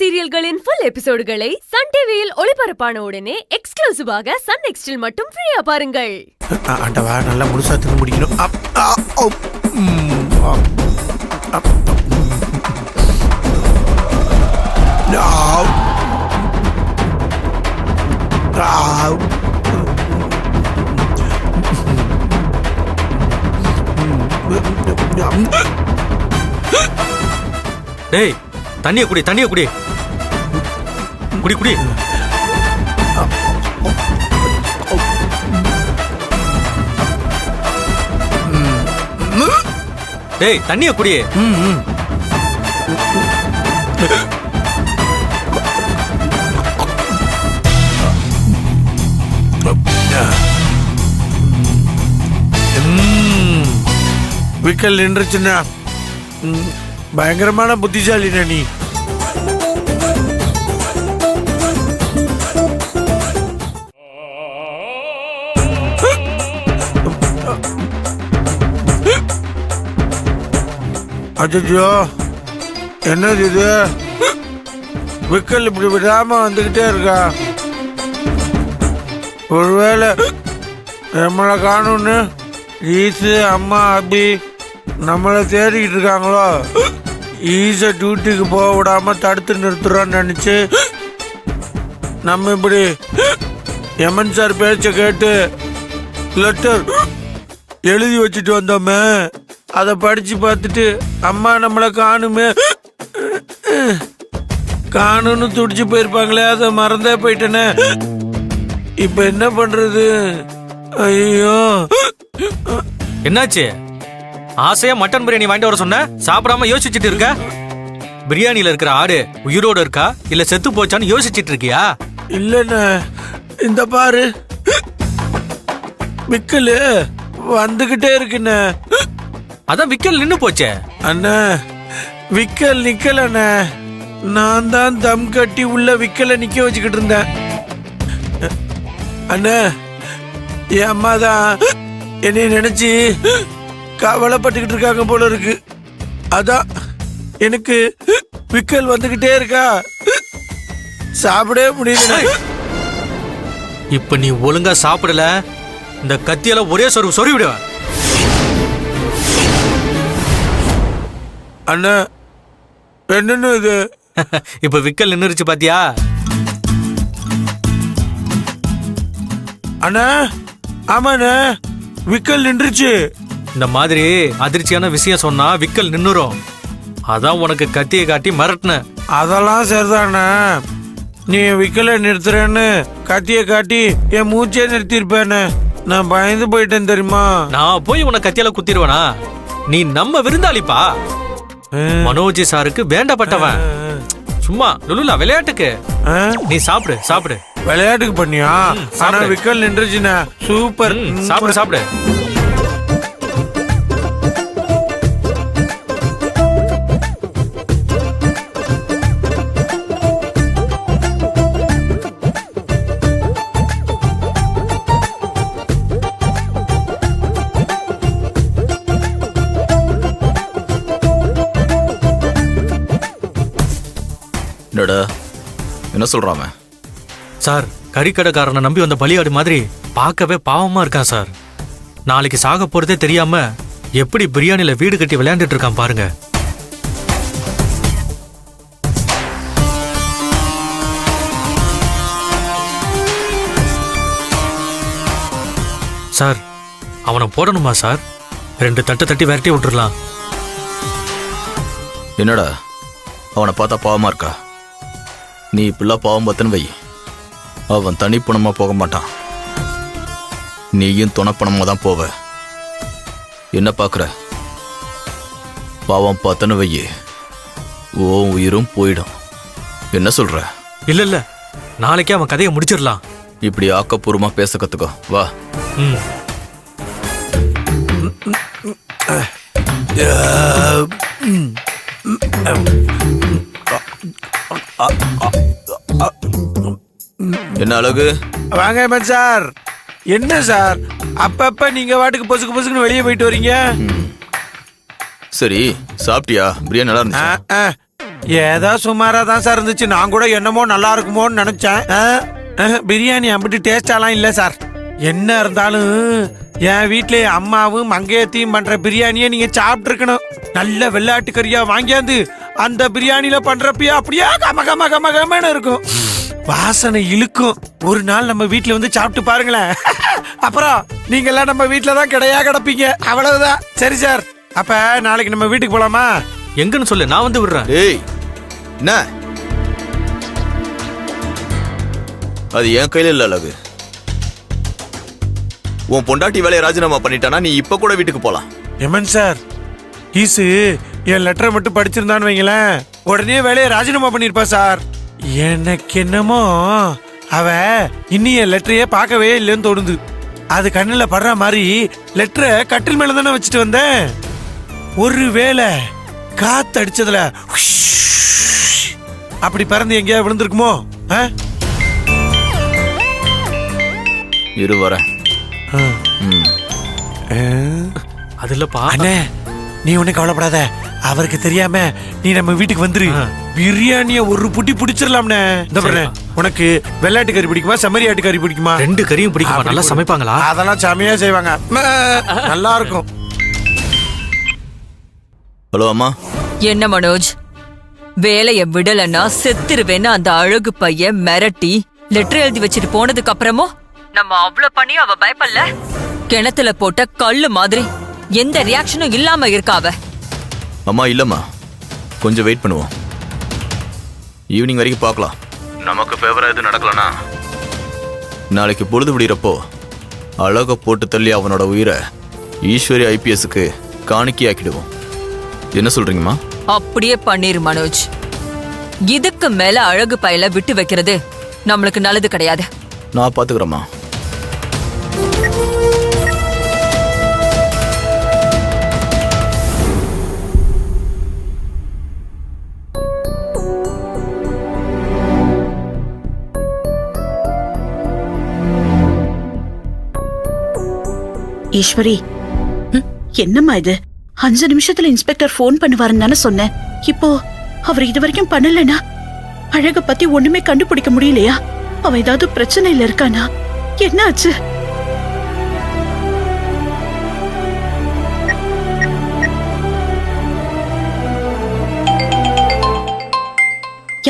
சீரியல்களின் full எபிசோடுகளை Sun டிவியில் ஒளிபரப்பான உடனே எக்ஸ்க்ளூசிவாக சன் நெக்ஸ்டில் மட்டும் ஃப்ரீயா பாருங்கள். ஆண்டவா நல்லா முழுசா தின்னு முடிக்கணும். டேய் தண்ணிய குடி குடி குடி. டேய் தண்ணிய குடி. விக்கல் நின்றுச்சுன்னா பயங்கரமான புத்திசாலினா நீ. அச்சோ என்னது இது? விக்கல் இப்படி விடாம வந்துகிட்டே இருக்கா. ஒருவேளை நம்மளை காணும்னு ஈசு அம்மா அபி நம்மளை தேடிக்கிட்டு இருக்காங்களோ? ஈஸை டியூட்டிக்கு போக விடாம தடுத்து நிறுத்துறோன்னு நினைச்சு நம்ம இப்படி எமன் சார் பேச்ச கேட்டு லெட்டர் எழுதி வச்சுட்டு வந்தோமே, அதை படிச்சு பார்த்துட்டு அம்மா நம்மளை காணும்னு துடிச்சு போயிருப்பாங்களே, அதை மறந்தே போயிட்டேனே. இப்ப என்ன பண்றது? ஐயோ என்னாச்சு? ஆசையா மட்டன் பிரியாணி வாங்கிட்டு வர சொன்ன, சாப்பிடாம யோசிச்சுட்டு இருக்க. பிரியாணில இருக்கிற ஆடு உயிரோட இருக்கா இல்ல செத்து போச்சான்னு யோசிச்சுட்டு இருக்கியா? இல்லண்ணே, இந்த பாரு விக்கல் வந்துகிட்டே இருக்குண்ணே. அதான் விக்கல் நின்னு போச்சே. அண்ணா விக்கல் நிக்கலண்ணே, நான் தான் தம் கட்டி உள்ள விக்கலை நிக்க வச்சுக்கிட்டு இருந்தேன். அண்ணா என் அம்மா தான் என்னை நினைச்சு கவலைப்பட்டுக்கிட்டு இருக்காங்க போல இருக்கு. அதான் எனக்கு விக்கல் வந்துகிட்டே இருக்கா, சாப்பிடவே முடியல. இப்ப நீ ஒழுங்கா சாப்பிடல, இந்த கத்தியால ஒரே சொறி விடுவேன். அண்ணா என்னன்னு இது? இப்ப விக்கல் நின்னுருச்சு பாத்தியா? அண்ணா ஆமாண்ணே, விக்கல் நின்றுச்சு. இந்த மாதிரி அதிர்ச்சியான விஷயம் சொன்னா விக்கல் நின்னுரும். அதான் உனக்கு கத்தியை காட்டி மிரட்டின. அதெல்லாம் சரிதாண்ணா, நீ விக்கலை நிறுத்துறேன்னு கத்தியை காட்டி என் மூச்சே நிறுத்திருப்பேன்னு நான் பயந்து போயிட்டேன் தெரியுமா? நான் போய் உனக்கு கத்தியால குத்திடுவேனா? நீ நம்ம விருந்தாளிப்பா, மனோஜி சாருக்கு வேண்டப்பட்டவன். சும்மா லுலுலா விளையாட்டுக்கு. நீ சாப்பிடு. விளையாட்டுக்கு பண்ணியா? ஆனா விக்கல் நின்றுச்சுண்ணா. சூப்பர், சாப்பிடு. என்ன சொல்றாம சார்? கறிக்கடைக்காரனை நம்பி வந்த பலியாடு மாதிரி பார்க்கவே பாவமா இருக்கான் சார். நாளைக்கு சாக போறதே தெரியாம எப்படி பிரியாணில வீடு கட்டி விளையாண்டுட்டு இருக்கான் பாருங்க. சார் அவனை போடணுமா சார்? 2 தட்டு தட்டி விரட்டி விட்டுறலாம். என்னடா அவனை பார்த்தா பாவமா இருக்கா? நீ இப்பெல்லாம் பாவம் பத்தன்னு வை, அவன் தனிப்பணமா போக மாட்டான், நீயும் துணைப்பணமா தான் போவ. என்ன பாக்குற? பாவம் பார்த்தன்னு வை, ஓ உயிரும் போயிடும். என்ன சொல்ற? இல்ல நாளைக்கே அவன் கதையை முடிச்சிடலாம். இப்படி ஆக்கப்பூர்வமா பேச கத்துக்கோ, வா. என்ன அழகு? வாங்க எமன் சார். என்ன சார் அப்பப்ப நீங்க வாட்டுக்கு பொசுக்குன்னு வெளியே போயிட்டு வரீங்க? சரி சாப்பிட்டியா? பிரியாணி நல்லா இருந்துச்சு. ஏதோ சுமாரா தான் சார் இருந்துச்சு. நான் கூட என்னமோ நல்லா இருக்குமோன்னு நினைச்சேன். பிரியாணி அப்படி டேஸ்டாலாம் இல்லை சார். என்ன இருந்தாலும் என் வீட்டிலே அம்மாவும் மங்கையத்தையும் பண்ற பிரியாணியை நீங்க சாப்பிட்டு இருக்கணும். நல்ல வெள்ளாட்டு கறியா வாங்கியாந்து அந்த பிரியாணியில பண்றப்பயே அப்படியே கம கம கம கமன்னு இருக்கும். வாசனை இழுக்கும். ஒரு நாள் நம்ம வீட்டுல வந்து சாப்பிட்டு பாருங்களேன். அப்புறம் நீங்க எல்லாம் நம்ம வீட்டுல தான் கிடையா கிடப்பீங்க. அவ்வளவுதான். சரி சார், அப்ப நாளைக்கு நம்ம வீட்டுக்கு போலாமா? எங்கன்னு சொல்லு, நான் வந்து விடுறேன். ஏய் என்ன அது என் கையில இல்ல அழகு. உன் பொண்டாட்டி வேலையை ராஜினாமா பண்ணிட்டானா நீ இப்ப கூட வீட்டுக்கு போலாம். எமன் சார், ஈசு என் லெட்டரை மட்டும் படிச்சிருந்தான்னு வைங்களேன், உடனே வேலையை ராஜினாமா பண்ணிருப்பா சார். எனக்கு என்னமோ அவ இன்னும் என் லெட்டரையே பார்க்கவே இல்லைன்னு தோணுது. அது கண்ணில் படுற மாதிரி லெட்டரை கட்டில் மேல தானே வச்சுட்டு வந்தேன். ஒருவேளை காத்து அடிச்சதுல அப்படி பறந்து எங்கேயா விழுந்திருக்குமோ? இரு வர. அது இல்லப்பா. அண்ணே, நீ ஒண்ணு கவலைப்படாத. அவருக்கு தெரியாம நீ நம்ம வீட்டுக்கு வந்துரு. பிரியாணிய ஒரு புட்டி பிடிச்சிடலாம்னே. இந்த பாரு, உனக்கு வெள்ளாட்டு கறி பிடிக்குமா செம்மறி ஆட்டு கறி பிடிக்குமா? 2 கறியும் பிடிக்குமா? நல்லா சமைப்பாங்களா? அதெல்லாம் செமையா செய்வாங்க, நல்லா இருக்கும். ஹலோ அம்மா. என்ன மனோஜ், வேலைய விடலன்னா செத்துருவேன்னு அந்த அழகு பையன் மிரட்டி லெட்டர் எழுதி வச்சுட்டு போனதுக்கு அப்புறமும் நம்ம அவ்வளவு பண்ணி அவ பயப்படல. கிணத்துல போட்ட கல்லு மாதிரி எந்த ரியாக்ஷனும் இல்லாம இருக்கா அவ. அம்மா இல்லம்மா, கொஞ்சம் வெயிட் பண்ணுவோம். ஈவினிங் வரைக்கும் பார்க்கலாம். நமக்கு ஃபேவரா எது நடக்கலனா நாளைக்கு பொழுது விடுறப்போ அழக போட்டு தள்ளி அவனோட உயிரை ஈஸ்வரி ஐபிஎஸ்க்கு காணிக்கையாக்கிடுவோம். என்ன சொல்றீங்கம்மா? அப்படியே பண்ணிரு மனோஜ். இதுக்கு மேல அழகு பையல விட்டு வைக்கிறது நம்மளுக்கு நல்லது கிடையாது. நான் பாத்துக்கிறேம்மா. ஈஸ்வரி, என்னம்மா இது? 5 நிமிஷத்துல இன்ஸ்பெக்டர் போன் பண்ணுவாருன்னு தானே சொன்னேன். இப்போ அவர் இது வரைக்கும் பண்ணலனா அழக பத்தி ஒண்ணுமே கண்டுபிடிக்க முடியலையா? அவ ஏதாவது பிரச்சனையில இருக்கானா? என்ன ஆச்சு?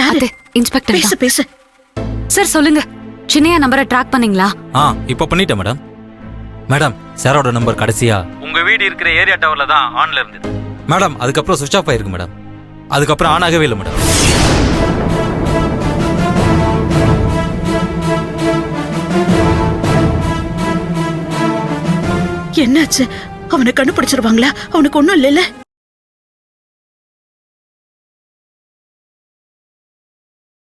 யாரு? இன்ஸ்பெக்டர் பேசு பேசு. சார் சொல்லுங்க, சின்னையா நம்பரை ட்ராக் பண்ணீங்களா? இப்போ பண்ணிட்டேன் மேடம். மேடம், சாரோட நம்பர் கடைசியா உங்க வீடு இருக்கிற ஏரியா டவர்ல தான் ஆன்ல இருந்தது மேடம். அதுக்கப்புறம் சுவிட்ச் ஆஃப் ஆயிருக்கு மேடம். அதுக்கப்புறம் ஆன் ஆகவே இல்லை மேடம். என்னாச்சு? அவனை கண்டுபிடிச்சிருவாங்களா? அவனுக்கு ஒண்ணும் இல்லைல்ல?